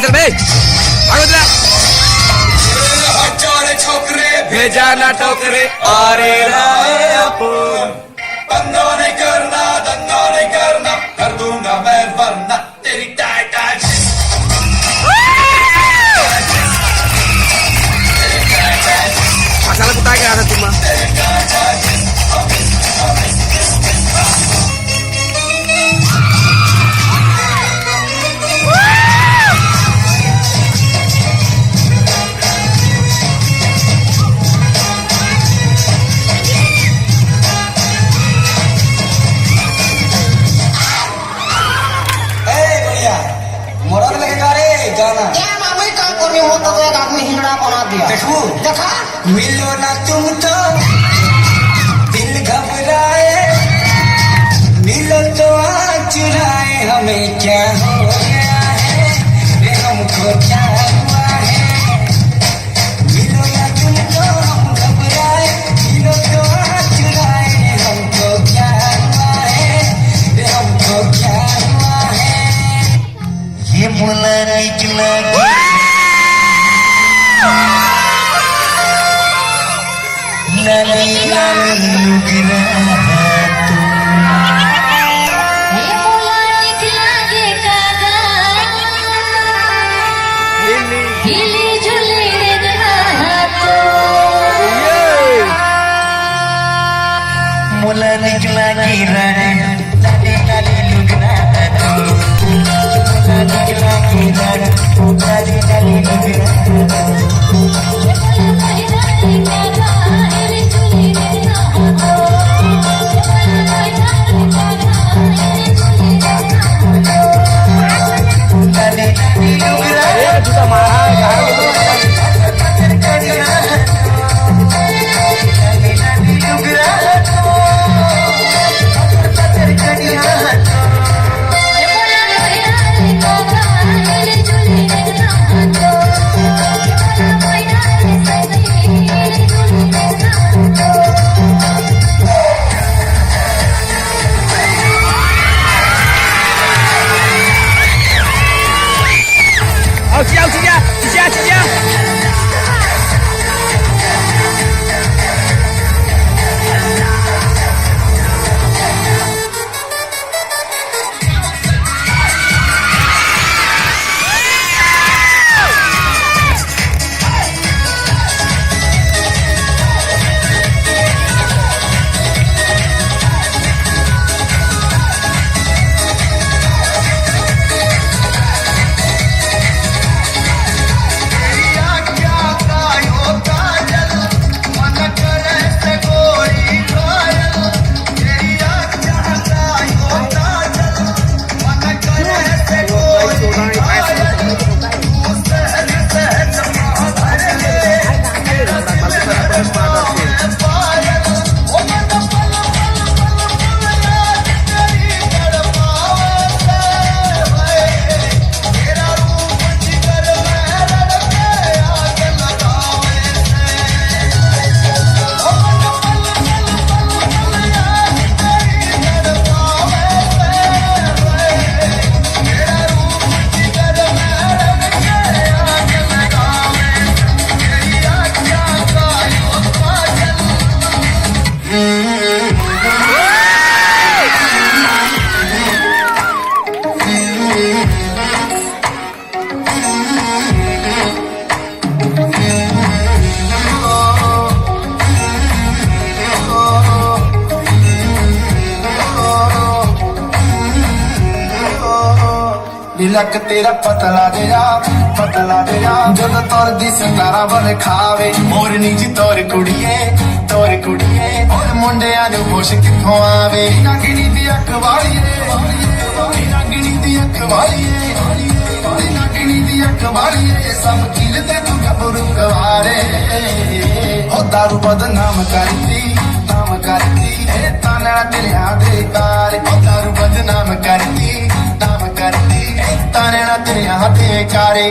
चल बे छोकरे भेजा ना टोकरे अरे राय अपन धंधा नहीं करना कर दूंगा मैं वरना तेरी tight masalah ku tanya ada cuma देखो मिलो ना तुम तो दिल घबराए मिलो तो आज चुराए हमें क्या हो गया है रे हमको क्या हुआ है मिलो ना तुम तो हम घबराए मिलो तो आज चुराए हमको क्या हुआ है रे हमको क्या हुआ है ये बोला निकला मुला निकला गिरा लाली लाली लुगना तो मुला निकला गिरा लाली लाली लुगना juta mahal kan लक तेरा पतला दे जद तोर दी संगारा बन खावे मोरनी जी तोर कुड़िए और मुंडिया नु खुश किथों आवे नागिनी दी अख वालिए नागिनी दी अख वालिए सब किल ते तू गबरू गवारे ओ दारू बदनाम करती ए ताना तेरे आदे कार ओ दारू बदनाम करती ताने ना तेरे हाथे कारे